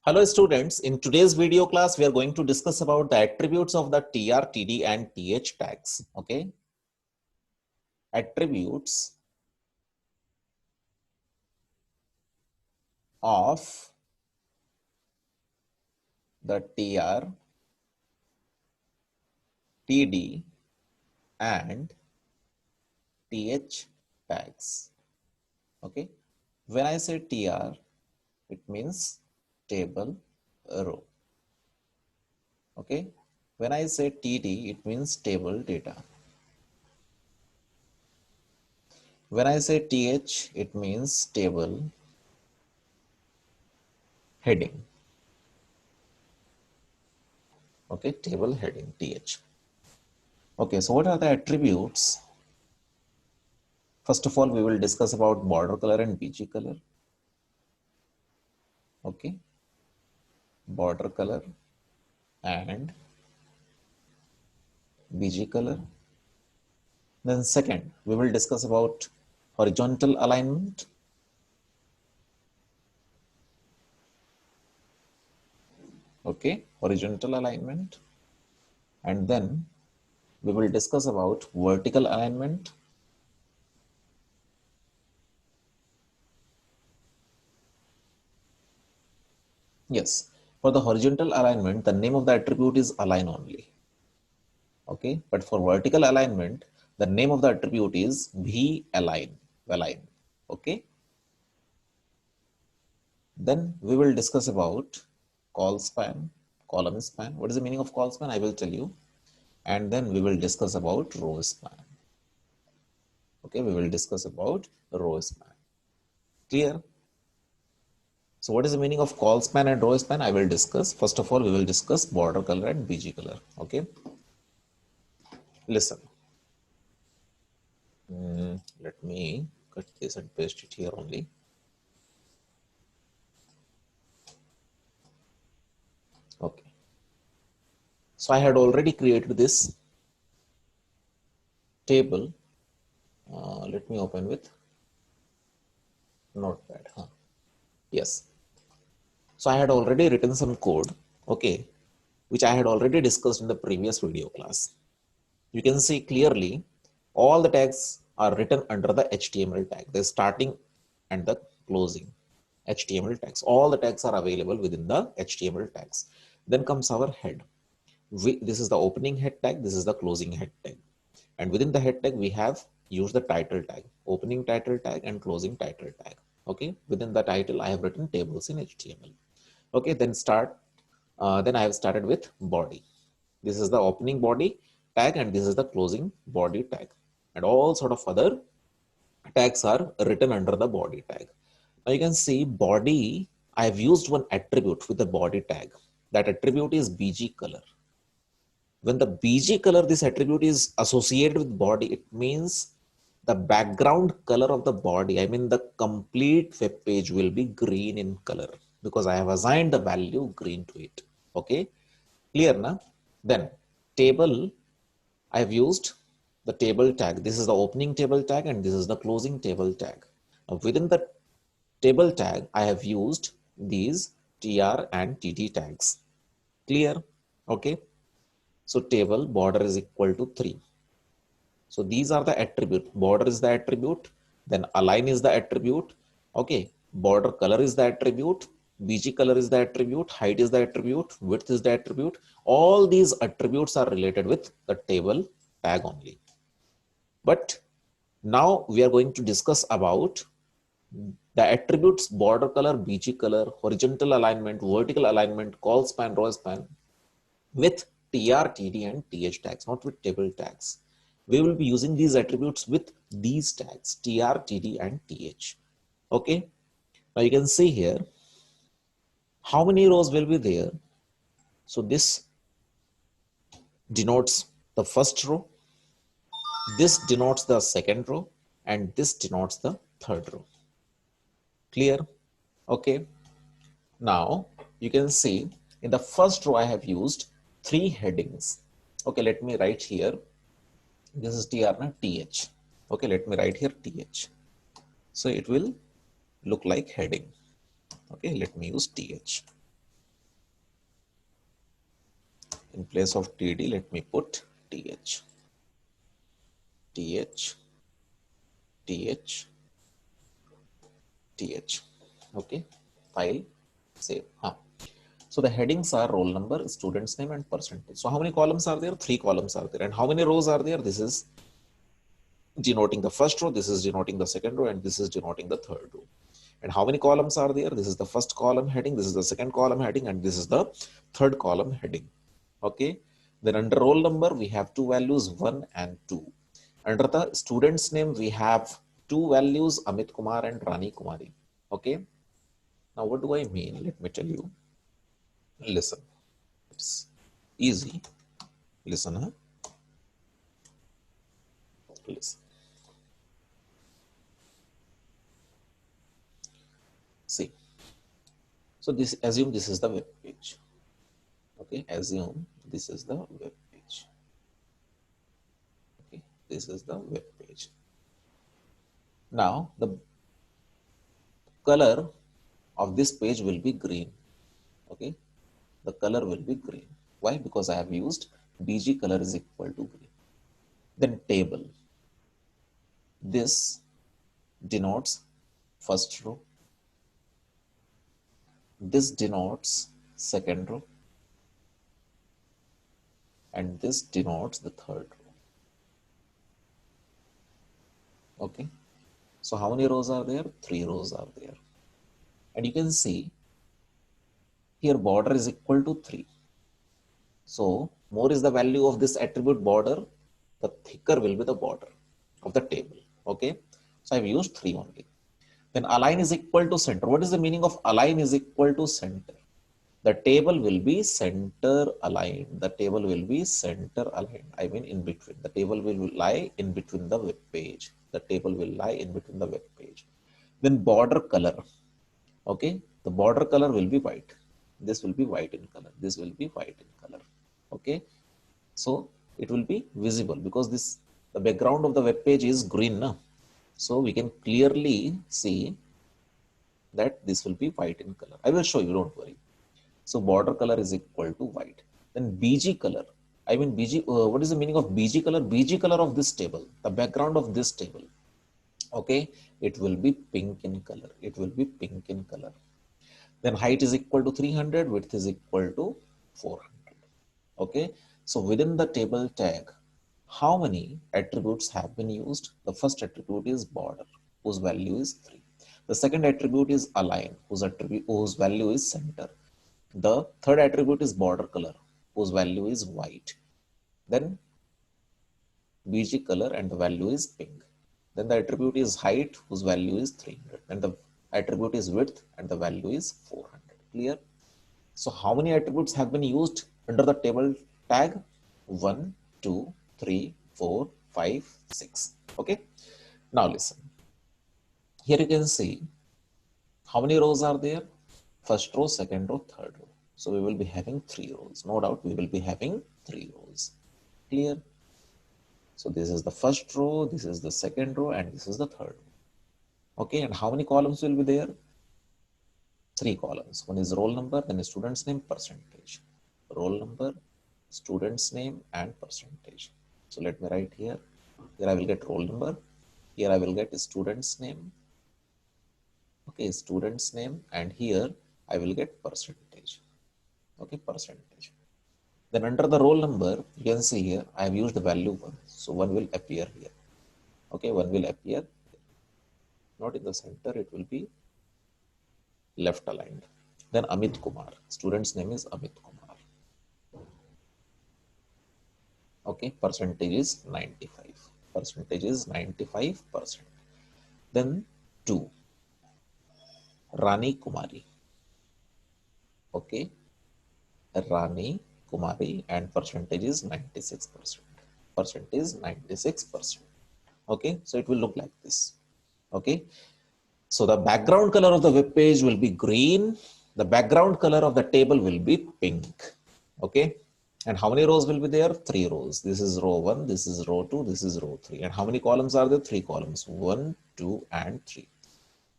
Hello students, in today's video class, we are going to discuss about the attributes of the TR, TD and TH tags. Okay. Attributes of the TR, TD and TH tags. Okay. When I say TR, it means table row. Okay. When I say TD, it means table data. When I say TH, it means table heading. Okay, table heading, TH. Okay, so what are the attributes? First of all, we will discuss about border color and BG color. Okay, border color and BG color. Then second, we will discuss about horizontal alignment. Okay, horizontal alignment. And then we will discuss about vertical alignment. Yes, for the horizontal alignment, the name of the attribute is align only. Okay, but for vertical alignment, the name of the attribute is V align. Okay. Then we will discuss about call span, column span. What is the meaning of call span? I will tell you. And then we will discuss about row span. Okay, we will discuss about row span. Clear? So what is the meaning of call span and row span? I will discuss. First of all, we will discuss border color and BG color. Okay. Listen. Let me cut this and paste it here only. Okay. So I had already created this table. Let me open with Notepad. Yes. So I had already written some code, okay, which I had already discussed in the previous video class. You can see clearly all the tags are written under the HTML tag. The starting and the closing HTML tags. All the tags are available within the HTML tags. Then comes our head. This is the opening head tag. This is the closing head tag. And within the head tag, we have used the title tag, opening title tag and closing title tag. Okay. Within the title, I have written tables in HTML. Okay, then I have started with body. This is the opening body tag and this is the closing body tag. And all sort of other tags are written under the body tag. Now you can see body, I have used one attribute with the body tag. That attribute is BG color. When the BG color, this attribute is associated with body, it means the background color of the body, I mean the complete web page will be green in color because I have assigned the value green to it. Okay, clear now? Then table, I have used the table tag. This is the opening table tag and this is the closing table tag. Now within the table tag, I have used these TR and TD tags. Clear? Okay. So table border is equal to 3. So these are the attribute. Border is the attribute. Then align is the attribute. Okay. Border color is the attribute. BG color is the attribute. Height is the attribute. Width is the attribute. All these attributes are related with the table tag only. But now we are going to discuss about the attributes border color, BG color, horizontal alignment, vertical alignment, call span, row span with TR, TD and TH tags, not with table tags. We will be using these attributes with these tags, TR, TD and TH. Okay. Now you can see here, how many rows will be there? So this denotes the first row, this denotes the second row, and this denotes the third row. Clear? Okay. Now you can see in the first row I have used 3 headings. Okay, let me write here. This is TR and TH. Okay, let me write here TH. So it will look like heading. Okay, let me use TH. In place of TD, let me put TH. TH, TH, TH. Okay, file, save. So the headings are roll number, student's name, and percentage. So how many columns are there? 3 columns are there. And how many rows are there? This is denoting the first row, this is denoting the second row, and this is denoting the third row. And how many columns are there? This is the first column heading, this is the second column heading, and this is the third column heading. Okay. Then under roll number, we have two values, 1 and 2. Under the student's name, we have two values, Amit Kumar and Rani Kumari. Okay. Now, what do I mean? Let me tell you. Listen. It's easy. Listen, huh? Listen. See. So this, assume this is the web page. Okay, assume this is the web page. Okay, this is the web page. Now the color of this page will be green. Okay, the color will be green. Why? Because I have used BG color is equal to green. Then table. This denotes first row. This denotes second row. And this denotes the third row. Okay. So how many rows are there? 3 rows are there. And you can see here border is equal to 3. So more is the value of this attribute border, the thicker will be the border of the table. Okay. So I've used 3 only. Then align is equal to center. What is the meaning of align is equal to center? The table will be center aligned. The table will be center aligned. I mean in between. The table will lie in between the web page. The table will lie in between the web page. Then border color. Okay. The border color will be white. This will be white in color. This will be white in color. Okay. So it will be visible because the background of the web page is green. Na? So we can clearly see that this will be white in color. I will show you, don't worry. So border color is equal to white. Then BG color. I mean BG, what is the meaning of BG color? BG color of this table, the background of this table. Okay, it will be pink in color. It will be pink in color. Then height is equal to 300, width is equal to 400. Okay, so within the table tag, how many attributes have been used? The first attribute is border, whose value is 3. The second attribute is align, whose value is center. The third attribute is border color, whose value is white. Then BG color and the value is pink. Then the attribute is height, whose value is 300. And the attribute is width and the value is 400. Clear? So how many attributes have been used under the table tag? 1, 2, 3, 4, 5, 6. Okay. Now listen. Here you can see how many rows are there? First row, second row, third row. So we will be having 3 rows. No doubt we will be having 3 rows. Clear? So this is the first row, this is the second row, and this is the third row. Okay, and how many columns will be there? 3 columns. One is roll number, then a student's name, percentage. Roll number, student's name, and percentage. So let me write here. Here I will get roll number. Here I will get student's name. Okay, student's name, and here I will get percentage. Okay, percentage. Then under the roll number, you can see here, I have used the value 1. So 1 will appear here. Okay, 1 will appear here. Not in the center, it will be left aligned. Then Amit Kumar. Student's name is Amit Kumar. Okay, percentage is 95. Percentage is 95%. Then 2. Rani Kumari. Okay, Rani Kumari, and percentage is 96%. Percentage is 96%. Okay, so it will look like this. Okay, so the background color of the web page will be green. The background color of the table will be pink. Okay, and how many rows will be there? 3 rows. This is row 1, this is row 2, this is row 3. And how many columns are there? 3 columns. 1, 2, and 3.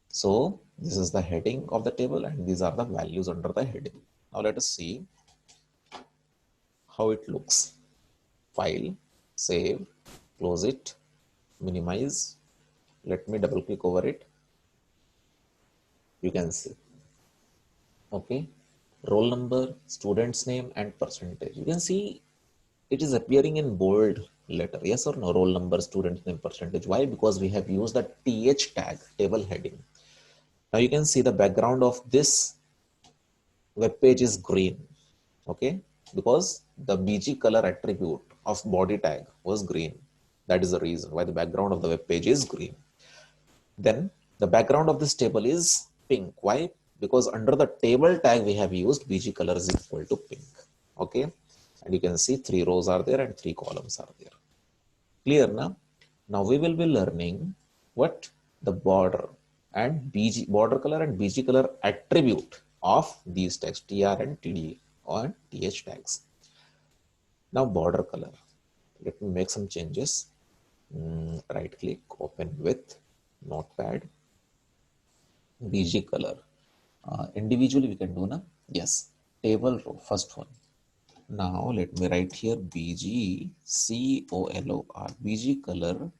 So this is the heading of the table, and these are the values under the heading. Now let us see how it looks. File, save, close it, minimize. Let me double click over it. You can see. Okay. Roll number, student's name, and percentage. You can see it is appearing in bold letter. Yes or no? Roll number, student's name, percentage. Why? Because we have used the TH tag, table heading. Now you can see the background of this web page is green. Okay. Because the BG color attribute of body tag was green. That is the reason why the background of the web page is green. Then the background of this table is pink. Why? Because under the table tag we have used BG color is equal to pink. Okay. And you can see 3 rows are there and 3 columns are there. Clear now? Now we will be learning what the border and BG border color and BG color attribute of these tags TR and TD or TH tags. Now border color. Let me make some changes. Right click, open with notepad, BG color. Individually we can do now. Yes, table row, first one. Now let me write here BG COLOR. BG color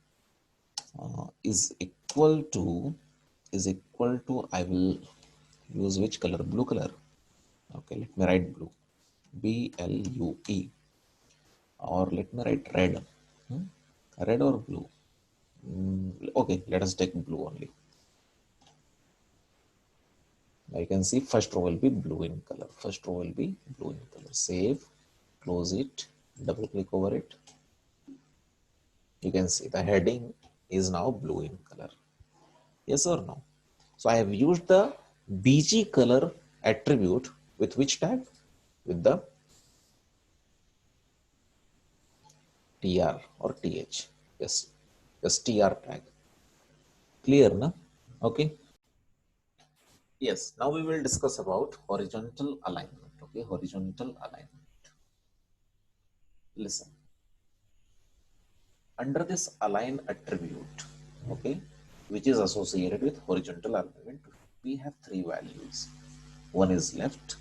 is equal to I will use which color? Blue color. Okay, let me write blue. BLUE. Or let me write red. Red or blue? Okay, let us take blue only. Now you can see first row will be blue in color. First row will be blue in color. Save, close it, double click over it. You can see the heading is now blue in color. Yes or no? So I have used the BG color attribute with which tag? With the TR or TH. Yes, the TR tag. Clear, na? Okay. Yes, now we will discuss about horizontal alignment. Okay, horizontal alignment. Listen. Under this align attribute, okay, which is associated with horizontal alignment, we have 3 values. One is left,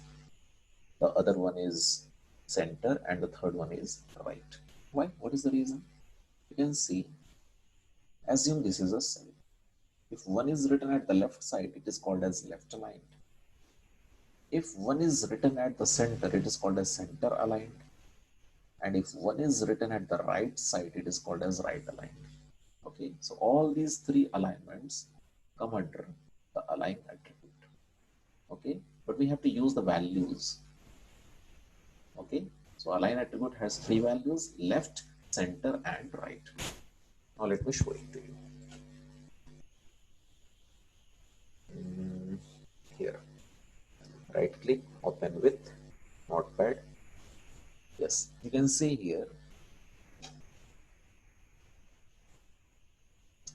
the other one is center, and the third one is right. Why? What is the reason? You can see, assume this is a cell. If one is written at the left side, it is called as left aligned. If one is written at the center, it is called as center aligned. And if one is written at the right side, it is called as right aligned. Okay, so all these 3 alignments come under the align attribute. Okay, but we have to use the values. Okay, so align attribute has 3 values: left, center, and right. Now let me show it to you. Here, right click, open with notepad. Yes, you can see here.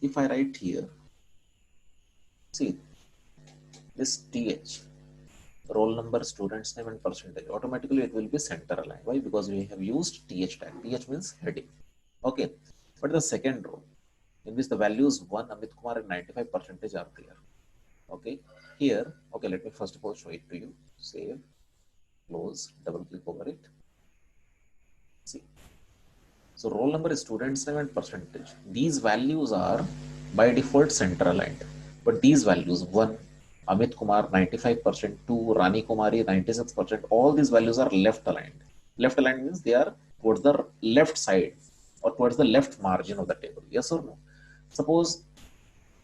If I write here, see this TH, roll number, student's name, and percentage, automatically it will be center aligned. Why? Because we have used TH tag. TH means heading. Okay, but the second row, in which the values 1, Amit Kumar, and 95% are there. Okay, here, okay, let me first of all show it to you. Save, close, double click over it. See, so roll number is student's name and percentage. These values are by default center aligned, but these values 1, Amit Kumar 95%, 2, Rani Kumari 96%, all these values are left aligned. Left aligned means they are towards the left side or towards the left margin of the table. Yes or no? Suppose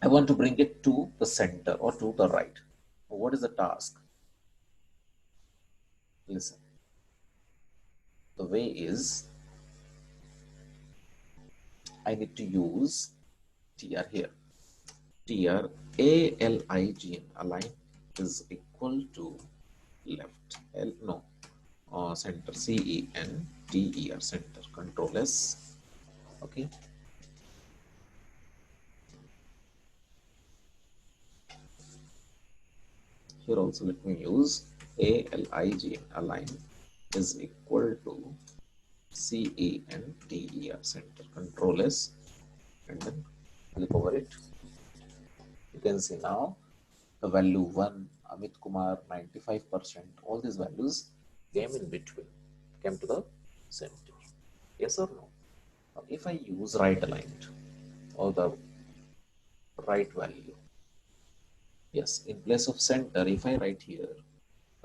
I want to bring it to the center or to the right. What is the task? Listen. The way is I need to use TR here. TR ALIGN align is equal to left center CENTER center, control S. Okay, here also let me use ALIGN align is equal to CENTER center, control S, and then click over it. You can see now the value 1, Amit Kumar 95%, all these values came in between, came to the right aligned or the right value. Yes, in place of center, if I write here,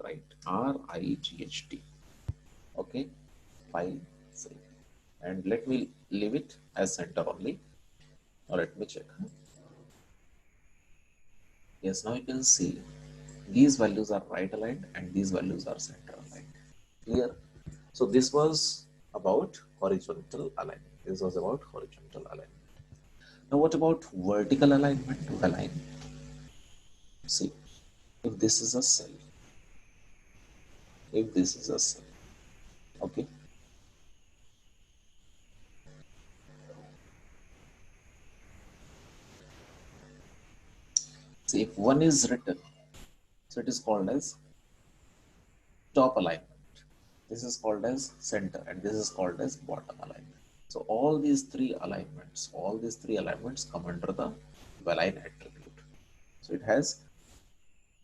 write RIGHT. Okay, file save. And let me leave it as center only. Now let me check. Yes, now you can see these values are right aligned and these values are center aligned. Clear? So this was about horizontal alignment. This was about horizontal alignment. Now what about vertical alignment to align? See, if this is a cell, if this is a cell, okay. See, if one is written, so it is called as top alignment. This is called as center and this is called as bottom alignment. So all these three alignments come under the align attribute. So it has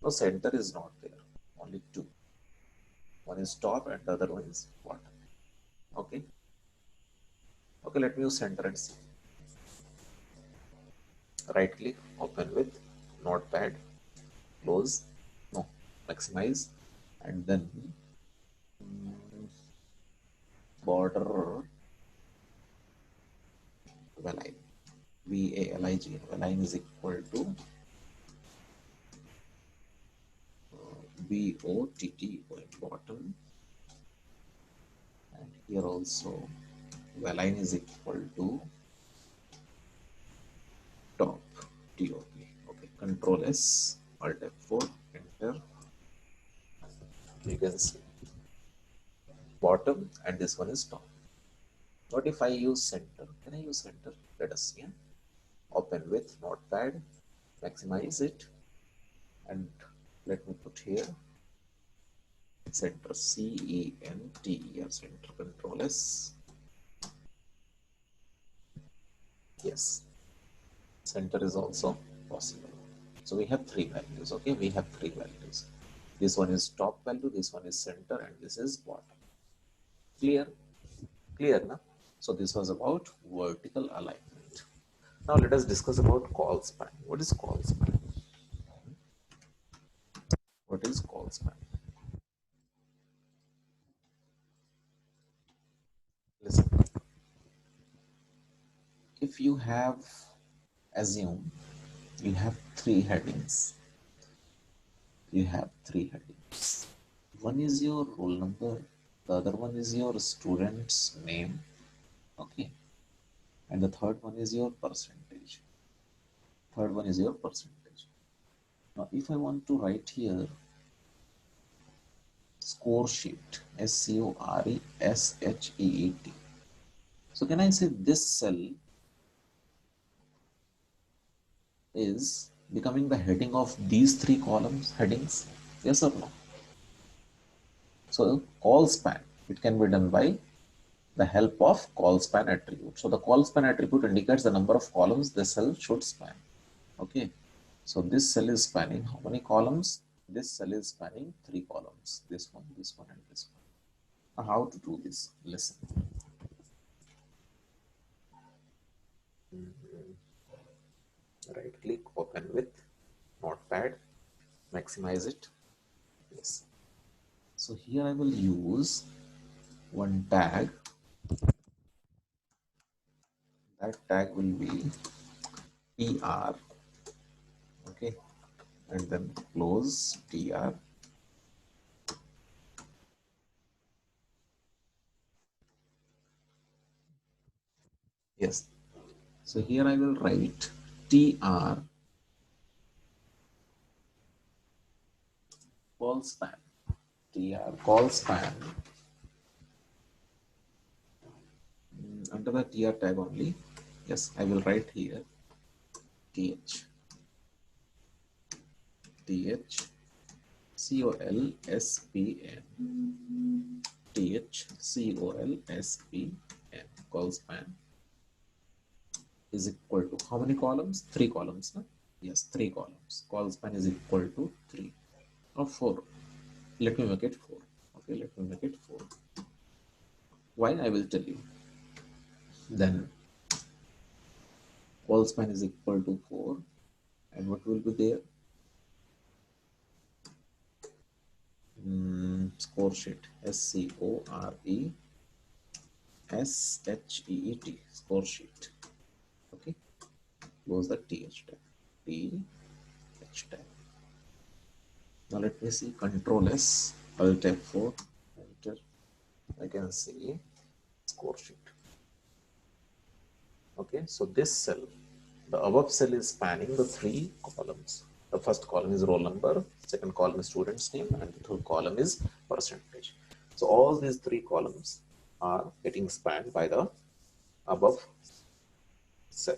no center is not there, only two. One is top and the other one is bottom. Okay. Okay, let me use center and see. Right click, open with notepad, close, no, maximize, and then border align. VALIG, align is equal to BOTT going bottom, and here also align is equal to top TOP. Okay, Control S, Alt F4, enter. You can see bottom and this one is top. What if I use center? Can I use center? Let us see. Open with notepad, maximize it, and let me put here center CENTER, center, Control S. Yes, center is also possible. So we have three values. Okay, we have three values. This one is top value, this one is center, and this is bottom. Clear? Clear, na? So this was about vertical alignment. Now let us discuss about call span. What is call span? What is call span? Listen. If you have, assume you have three headings. You have three headings. One is your roll number, the other one is your student's name, okay, and the third one is your percentage. Third one is your percentage. Now, if I want to write here score sheet, SCORESHEET, so can I say this cell is becoming the heading of these three columns headings? Yes or no? So call span, it can be done by the help of call span attribute. So the call span attribute indicates the number of columns the cell should span. Okay. So this cell is spanning how many columns? This cell is spanning three columns. This one, and this one. Now how to do this? Listen. Right click, open with notepad, maximize it. Yes. So here I will use one tag. That tag will be tr, okay, and then close tr. Yes. So here I will write tr call span. Tr call span. Under the tr tag only. Yes, I will write here th colspn call span is equal to how many columns? Three columns, no? Yes, three columns. Call span is equal to 3 or 4. Let me make it 4. Okay, let me make it 4. Why? I will tell you. Then Call span is equal to 4, and what will be there? Score sheet, SCORESHEET, score sheet. Okay, close the TH tab. TH tab. Now let me see. Control S, Alt F4, enter. I can see score sheet. Okay, so this cell, the above cell is spanning the three columns. The first column is roll number, second column is student's name, and the third column is percentage. So all these three columns are getting spanned by the above cell.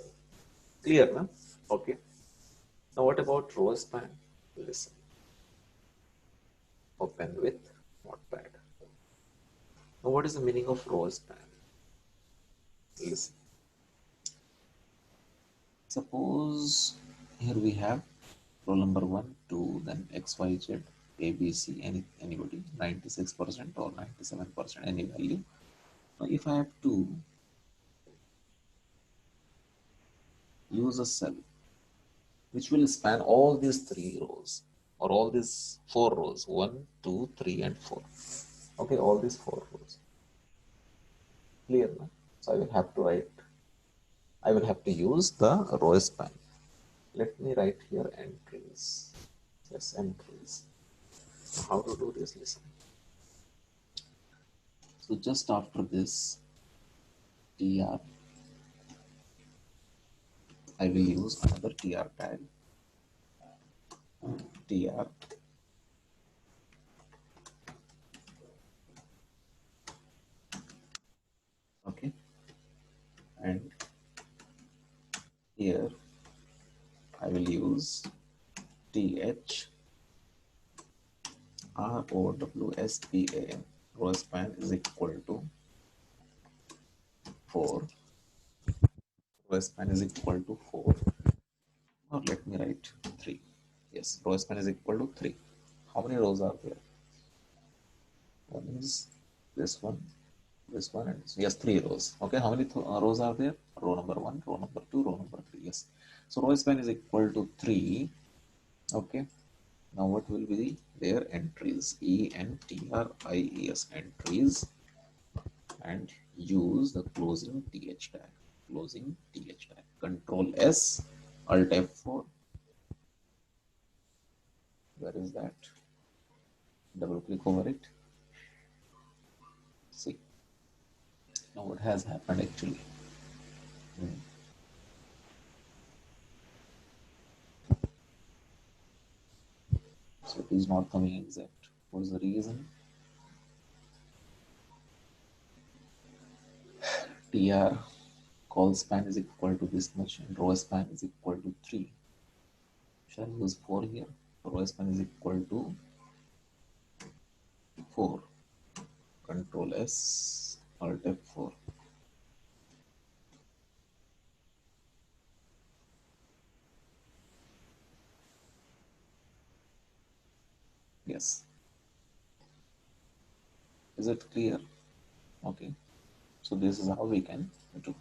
Clear, na? Okay. Now what about row span? Listen. Open with Notepad. Now what is the meaning of row span? Listen. Suppose here we have roll number 1, 2, then X, Y, Z, A, B, C, anybody, 96% or 97%, any value. Now if I have to use a cell which will span all these three rows or all these four rows, 1, 2, 3, and 4. Okay, all these four rows. Clear, na? So I will have to use the row span. Let me write here entries. Yes, entries. How to do this? Listen. So just after this tr, I will use another tr tag. Tr. Okay. And here I will use th ROWSPAN. Row span is equal to 4. Row span is equal to 4. Or let me write 3. Yes, row span is equal to 3. How many rows are there? One is this one, and this. Yes, 3 rows. Okay, how many rows are there? Row number 1, row number 2, row number 3. Yes. So row span is equal to 3. Okay. Now what will be their entries? ENTRIES, entries, and use the closing th tag. Closing th tag. Control S, Alt F4. Where is that? Double click over it. See. Now what has happened actually? So it is not coming exact. What is the reason? TR call span is equal to this much and row span is equal to 3. Shall I use 4 here? Row span is equal to 4. Control S, Alt F4. Yes. Is it clear? Okay. So this is how we can do.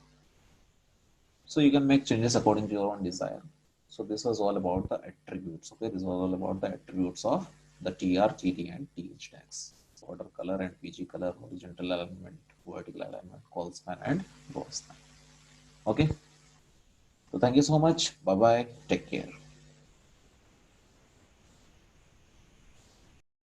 So you can make changes according to your own desire. So this was all about the attributes. Okay, this was all about the attributes of the TR, TT, and TH tags. Border color and PG color, horizontal alignment, vertical alignment, call span, and row span. Okay. So thank you so much. Bye bye. Take care.